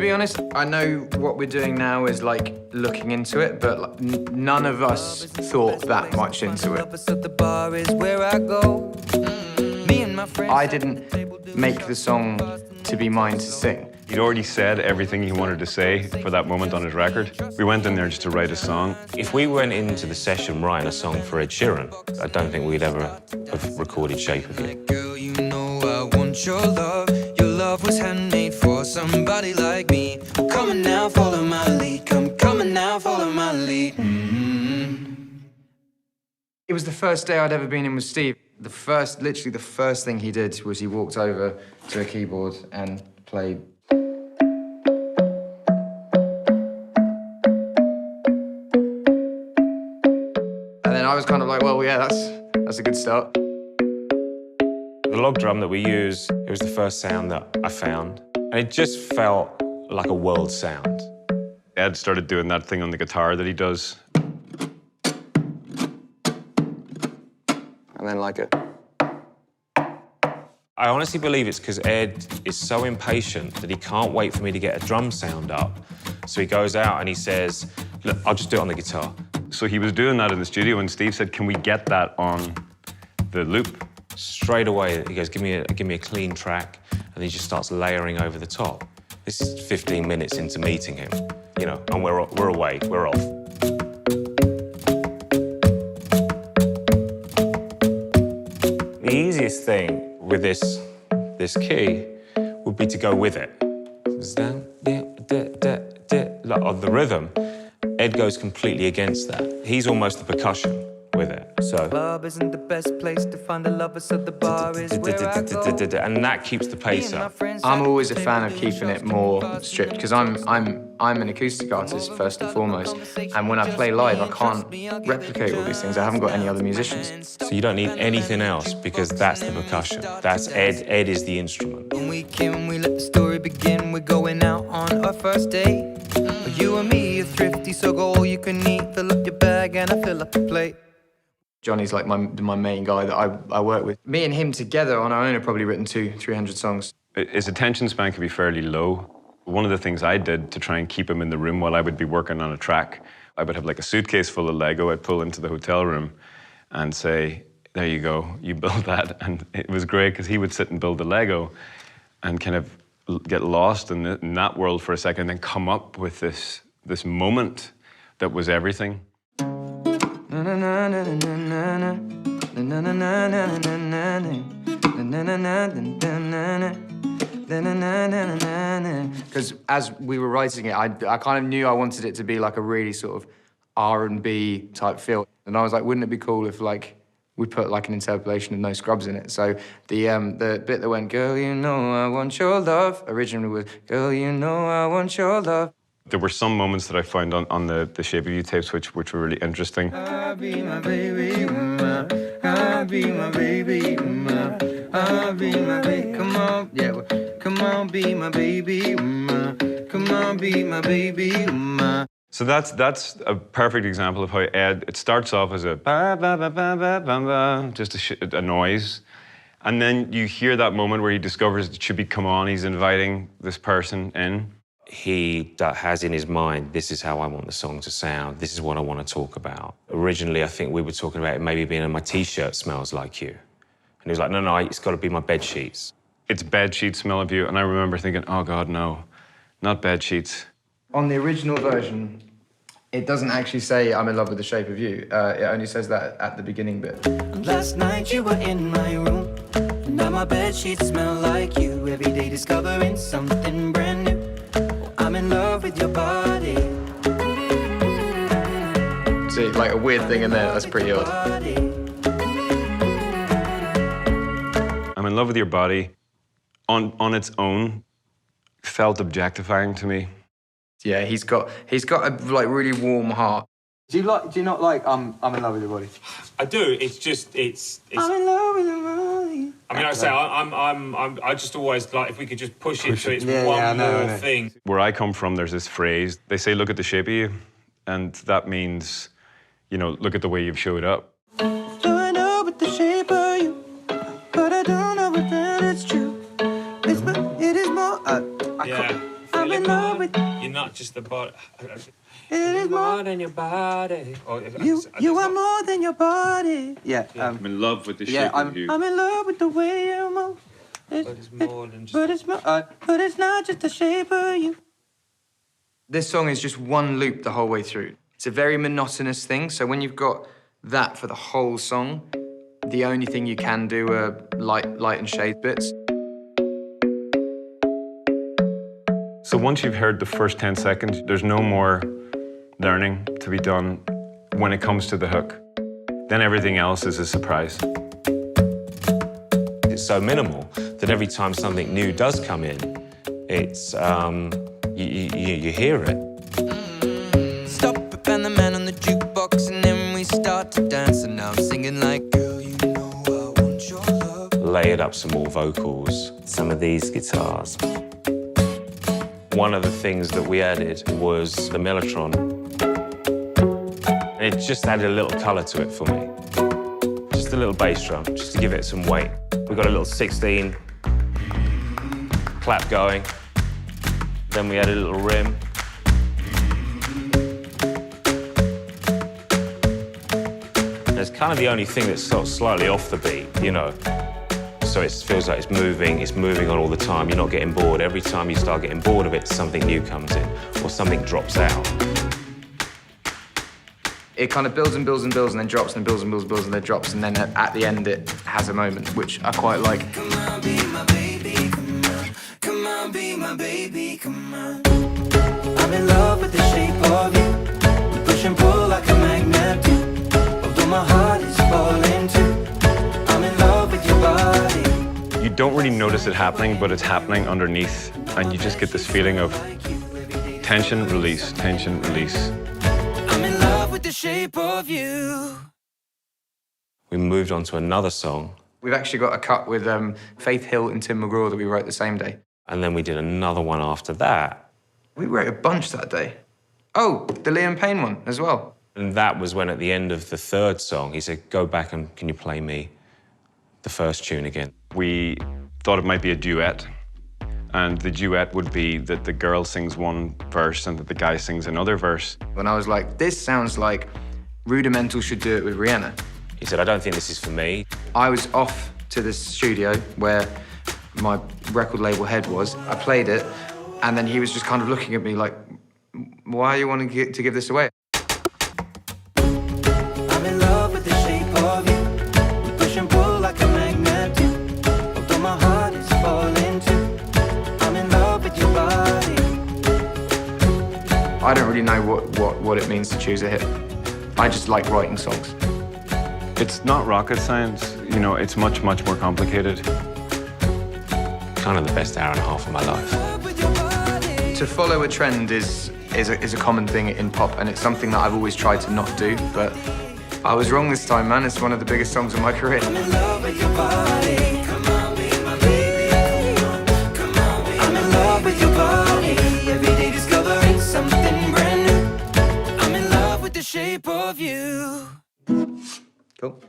be honest, I know what we're doing now is like looking into it, but like, none of us thought that much into it. I didn't make the song to be mine to sing. He'd already said everything he wanted to say for that moment on his record. We went in there just to write a song. If we went into the session writing a song for Ed Sheeran, I don't think we'd ever have recorded Shape of You. Girl, you know I want your love. Your love was handmade for somebody like me. Come on now, follow my lead. Come on now, follow my lead. It was the first day I'd ever been in with Steve. Literally the first thing he did was he walked over to a keyboard and played. And then I was kind of like, well, yeah, that's a good start. The log drum that we use, it was the first sound that I found. And it just felt like a world sound. Ed started doing that thing on the guitar that he does. And then like a... I honestly believe it's because Ed is so impatient that he can't wait for me to get a drum sound up. So he goes out and he says, look, I'll just do it on the guitar. So he was doing that in the studio and Steve said, can we get that on the loop? Straight away, he goes, give me a clean track, and he just starts layering over the top. This is 15 minutes into meeting him, you know, and we're away, we're off. The easiest thing with this key would be to go with it. Like, of the rhythm, Ed goes completely against that. He's almost the percussion with it, so. Club isn't the best place to find the lovers, so the bar is where I go. And that keeps the pace up. I'm always a fan of keeping it more strict because I'm an acoustic artist first and foremost, and when I play live I can't replicate all these things. I haven't got any other musicians. So you don't need anything else because that's the percussion. That's Ed. Ed is the instrument. When we came, we let the story begin. We're going out on our first date. You and me are thrifty, so go all you can eat. Fill up your bag and I fill up the plate. Johnny's like my main guy that I work with. Me and him together on our own have probably written 200-300 songs. His attention span can be fairly low. One of the things I did to try and keep him in the room while I would be working on a track, I would have like a suitcase full of Lego I'd pull into the hotel room and say, there you go, you build that. And it was great because he would sit and build the Lego and kind of get lost in that world for a second and then come up with this moment that was everything. Because as we were writing it, I kind of knew I wanted it to be like a really sort of R&B type feel. And I was like, wouldn't it be cool if like we put like an interpolation of No Scrubs in it? So the bit that went, girl, you know I want your love, originally was, girl, you know I want your love. There were some moments that I found on the Shape of You tapes which were really interesting. I'll be my baby, I'll be my baby, I'll be my baby. Come on, yeah, come on, be my baby, come on, be my baby. So that's a perfect example of how Ed, it starts off as a ba ba ba ba ba ba ba, just a noise. And then you hear that moment where he discovers it should be, come on, he's inviting this person in. He has in his mind, this is how I want the song to sound, this is what I want to talk about. Originally, I think we were talking about it maybe being my t-shirt smells like you. And he was like, no, it's got to be my bed sheets. It's bed sheet smell of you, and I remember thinking, oh God, no, not bed sheets. On the original version, it doesn't actually say I'm in love with the shape of you. It only says that at the beginning bit. Last night you were in my room, now my bed sheets smell like you. Every day discovering something brand new. I'm in love with your body. See, like a weird thing in there, that's pretty odd. I'm in love with your body. On its own, felt objectifying to me. Yeah, he's got a like really warm heart. Do you not like I'm in love with your body? I do. It's just I'm in love with your body. I mean, I say I just always like if we could just push it so it's one more thing. Where I come from, there's this phrase. They say, "Look at the shape of you," and that means, you know, look at the way you've showed up. Showing up with the shape of you, but I don't know if that it's true. It is more. Yeah. I'm in love. just the body. It is more than your body. You are more than your body. Yeah. I'm in love with the shape Yeah, of you. I'm in love with the way you move. But it's more than just. But it's not just the shape of you. This song is just one loop the whole way through. It's a very monotonous thing, so when you've got that for the whole song, the only thing you can do are light and shade bits. So once you've heard the first 10 seconds, there's no more learning to be done when it comes to the hook. Then everything else is a surprise. It's so minimal that every time something new does come in, it's you hear it. Stop it, and the man on the jukebox, and then we start to dance, and now I'm singing like, girl, you know I want your love. Layered up some more vocals, some of these guitars. One of the things that we added was the mellotron. And it just added a little colour to it for me. Just a little bass drum, just to give it some weight. We got a little 16 clap going. Then we added a little rim. And it's kind of the only thing that's sort of slightly off the beat, you know. So it feels like it's moving on all the time. You're not getting bored. Every time you start getting bored of it, something new comes in or something drops out. It kind of builds and builds and builds and then drops and builds and builds and builds and then drops, and then at the end it has a moment, which I quite like. Come on, be my baby, come on. Come on, be my baby, come on. I'm in love with the shape of you. We push and pull like a magnet do. Although my heart is falling too. I'm in love with your body. You don't really notice it happening, but it's happening underneath, and you just get this feeling of tension, release, tension, release. I'm in love with the shape of you. We moved on to another song, We've actually got a cut with Faith Hill and Tim McGraw that we wrote the same day. and then we did another one after that. We wrote a bunch that day. Oh, the Liam Payne one as well. And that was when, at the end of the third song, he said, go back and can you play me the first tune again? We thought it might be a duet, and the duet would be that the girl sings one verse and that the guy sings another verse. When I was like, this sounds like Rudimental should do it with Rihanna. He said, I don't think this is for me. I was off to the studio where my record label head was. I played it, and then he was just kind of looking at me like, why are you wanting to give this away? I'm in love with the shape of you. We push and pull like a magnet do. Although my heart is falling too. I'm in love with your body. I don't really know what it means to choose a hit. I just like writing songs. It's not rocket science, you know, it's much, much more complicated. Kind of the best hour and a half of my life. Love with your body. To follow a trend is a common thing in pop, and it's something that I've always tried to not do, but I was wrong this time, man. It's one of the biggest songs of my career. I'm in love with your body. Come on, be my baby. Come on, come on, be I'm in love with your body. Every day discovering something brand new. I'm in love with the shape of you. Cool.